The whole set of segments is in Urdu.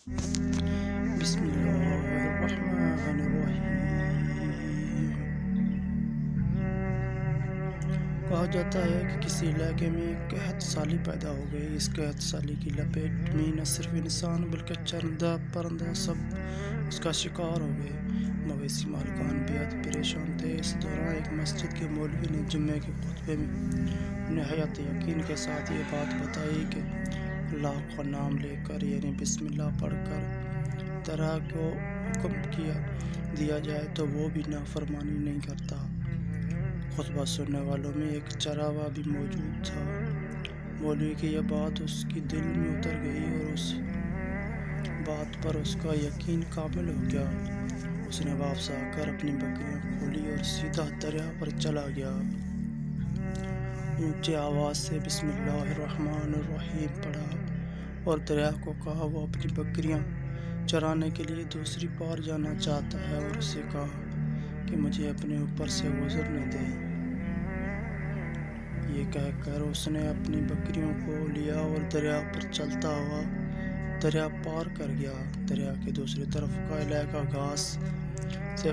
بسم اللہ الرحمن الرحیم۔ کہا جاتا ہے کہ کسی علاقے میں ایک قحط سالی پیدا ہو گئی۔ اس قحط سالی کی لپیٹ میں نہ صرف انسان بلکہ چرندہ پرندہ سب اس کا شکار ہو گئے۔ مویشی مالکان بےحد پریشان تھے۔ اس دوران ایک مسجد کے مولوی نے جمعے کے خطبے میں نہایت یقین کے ساتھ یہ بات بتائی کہ اللہ کا نام لے کر یعنی بسم اللہ پڑھ کر دریا کو حکم دیا جائے تو وہ بھی نافرمانی نہیں کرتا۔ خطبہ سننے والوں میں ایک چراواہ بھی موجود تھا۔ مولوی کی یہ بات اس کی دل میں اتر گئی اور اس بات پر اس کا یقین کامل ہو گیا۔ اس نے واپس آ کر اپنی بکریاں کھولی اور سیدھا دریا پر چلا گیا۔ اونچی آواز سے بسم اللہ الرحمن الرحیم پڑھا اور دریا کو کہا وہ اپنی بکریاں چرانے کے لیے دوسری پار جانا چاہتا ہے اور اسے کہا کہ مجھے اپنے اوپر سے گزرنے دے۔ یہ کہہ کر اس نے اپنی بکریوں کو لیا اور دریا پر چلتا ہوا دریا پار کر گیا۔ دریا کے دوسری طرف کا علاقہ گھاس سے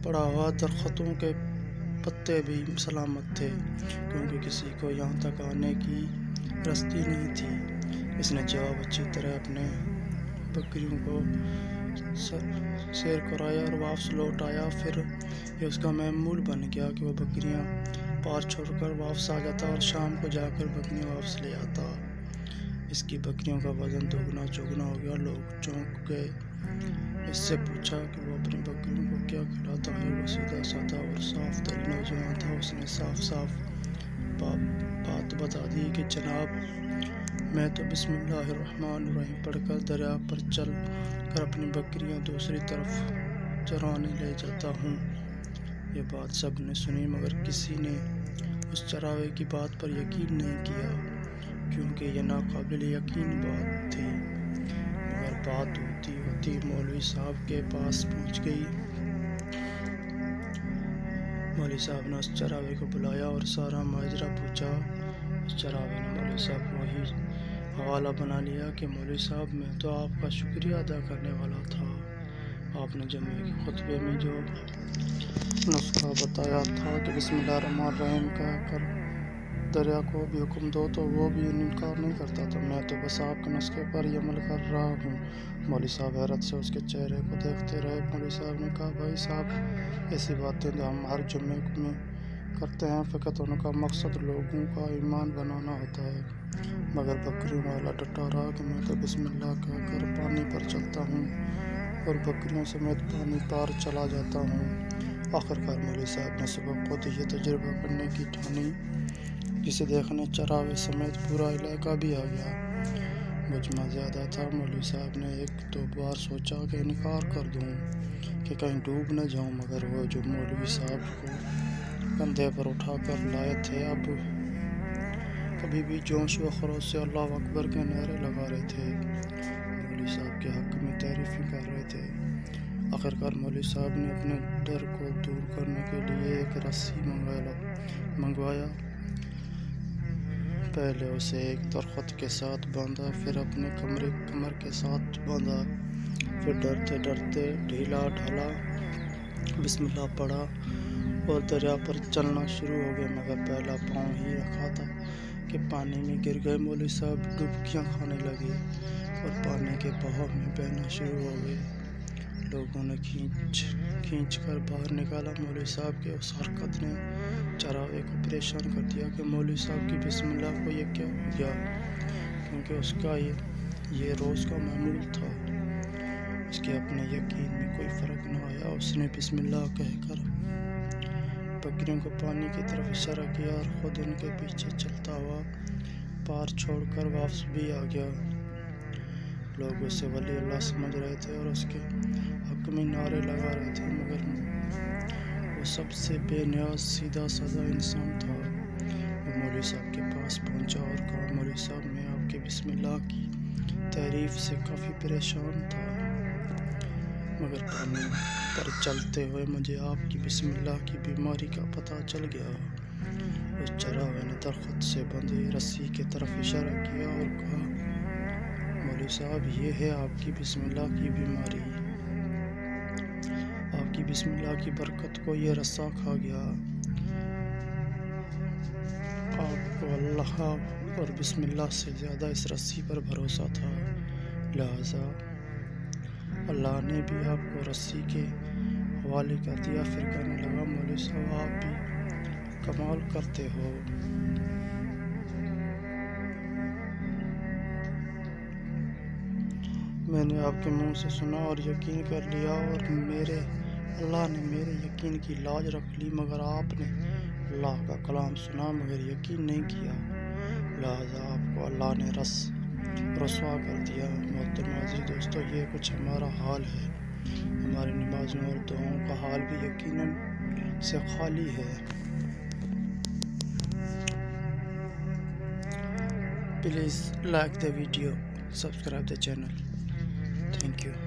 پڑا ہوا درختوں کے پتے بھی سلامت تھے کیونکہ کسی کو یہاں تک آنے کی رستی نہیں تھی۔ اس نے جواب اچھی طرح اپنے بکریوں کو سیر کرایا اور واپس لوٹ آیا۔ پھر یہ اس کا معمول بن گیا کہ وہ بکریاں پار چھوڑ کر واپس آ جاتا اور شام کو جا کر بکریاں واپس لے آتا۔ اس کی بکریوں کا وزن دوگنا چوگنا ہو گیا۔ لوگ چونک گئے۔ اس سے پوچھا کہ وہ اپنی بکریوں کو کیا کھلاتا ہے۔ وہ سیدھا سادہ اور صاف دل نوجوان تھا۔ اس نے صاف بات بتا دی کہ جناب میں تو بسم اللہ الرحمن الرحیم پڑھ کر دریا پر چل کر اپنی بکریاں دوسری طرف چرانے لے جاتا ہوں۔ یہ بات سب نے سنی مگر کسی نے اس چراوے کی بات پر یقین نہیں کیا کیونکہ یہ ناقابل یقین بات تھی۔ مگر بات ہوتی ہوتی مولوی صاحب کے پاس پہنچ گئی۔ مولوی صاحب نے اس چراوے کو بلایا اور سارا ماجرا پوچھا۔ اس چراوے نے مولوی صاحب کو وہی حوالہ بنا لیا کہ مولوی صاحب میں تو آپ کا شکریہ ادا کرنے والا تھا۔ آپ نے جمعے کے خطبے میں جو نسخہ بتایا تھا کہ بسم اللہ الرحمن الرحیم کہہ کر دریا کو بھی حکم دو تو وہ بھی انکار نہیں کرتا تھا۔ میں تو بس آپ کے نسخے پر ہی عمل کر رہا ہوں۔ مولوی صاحب حیرت سے اس کے چہرے کو دیکھتے رہے۔ مولوی صاحب نے کہا بھائی صاحب ایسی باتیں تو ہم ہر جمعے میں کرتے ہیں، فقط ان کا مقصد لوگوں کا ایمان بنانا ہوتا ہے۔ مگر بکریوں والا ڈٹا رہا کہ میں تو بسم اللہ کہہ کر پانی پر چلتا ہوں اور بکریوں سمیت پانی پار چلا جاتا ہوں۔ آخرکار مولوی صاحب نے صبح خود یہ تجربہ کرنے کی ٹھانی جسے دیکھنے چراوے سمیت پورا علاقہ بھی آ گیا۔ مجمع زیادہ تھا۔ مولوی صاحب نے ایک دو بار سوچا کہ انکار کر دوں کہ کہیں ڈوب نہ جاؤں مگر وہ جو مولوی صاحب کو کندھے پر اٹھا کر لائے تھے اب کبھی بھی جوش و خروش سے اللہ اکبر کے نعرے لگا رہے تھے، مولوی صاحب کے حق میں تعریفیں کر رہے تھے۔ آخرکار مولوی صاحب نے اپنے ڈر کو دور کرنے کے لیے ایک رسی منگوایا۔ پہلے اسے ایک درخت کے ساتھ باندھا، پھر اپنے کمر کے ساتھ باندھا، پھر ڈرتے ڈرتے ڈھیلا ڈھالا بسم اللہ پڑھا اور دریا پر چلنا شروع ہو گئے۔ مگر پہلا پاؤں ہی رکھا تھا کہ پانی میں گر گئے۔ مولوی صاحب ڈبکیاں کھانے لگے اور پانی کے بہاؤ میں بہنا شروع ہو گئے۔ لوگوں نے کھینچ کر باہر نکالا۔ مولوی صاحب کی اس حرکت نے چراوے کو پریشان کر دیا کہ مولوی صاحب کی بسم اللہ کو یہ کیا ہو گیا کیونکہ اس کا یہ روز کا معمول تھا۔ اس کے اپنے یقین میں کوئی فرق نہ آیا۔ اس نے بسم اللہ کہہ کر بکریوں کو پانی کی طرف اشارہ کیا اور خود ان کے پیچھے چلتا ہوا پار چھوڑ کر واپس بھی آ گیا۔ لوگ اسے ولی اللہ سمجھ رہے تھے اور اس کے حق میں نعرے لگا رہے تھے مگر وہ سب سے بے نیاز سیدھا سادہ انسان تھا۔ وہ مولوی صاحب کے پاس پہنچا اور کہا مولوی صاحب میں آپ کے بسم اللہ کی تعریف سے کافی پریشان تھا مگر پانی پر چلتے ہوئے مجھے آپ کی بسم اللہ کی بیماری کا پتہ چل گیا۔ اس چراغے نے درخت سے بندھی رسی کی طرف اشارہ کیا اور کہا، مولوی صاحب، یہ ہے آپ کی بسم اللہ کی بیماری، آپ کی بسم اللہ کی برکت کو یہ رسا کھا گیا۔ آپ کو اللہ اور بسم اللہ سے زیادہ اس رسی پر بھروسہ تھا، لہذا اللہ نے بھی آپ کو رسی کے حوالے کر دیا۔ پھر کہنے لگا، مولوی صاحب، آپ بھی کمال کرتے ہو۔ میں نے آپ کے منہ سے سنا اور یقین کر لیا، اور اللہ نے میرے یقین کی لاج رکھ لی، مگر آپ نے اللہ کا کلام سنا مگر یقین نہیں کیا، لہذا آپ کو اللہ نے رسوا کر دیا۔ محترم عزیز دوستو، یہ کچھ ہمارا حال ہے، ہماری نمازوں اور دعاؤں کا حال بھی یقیناً سے خالی ہے۔ Please like the video, subscribe the channel. Thank you.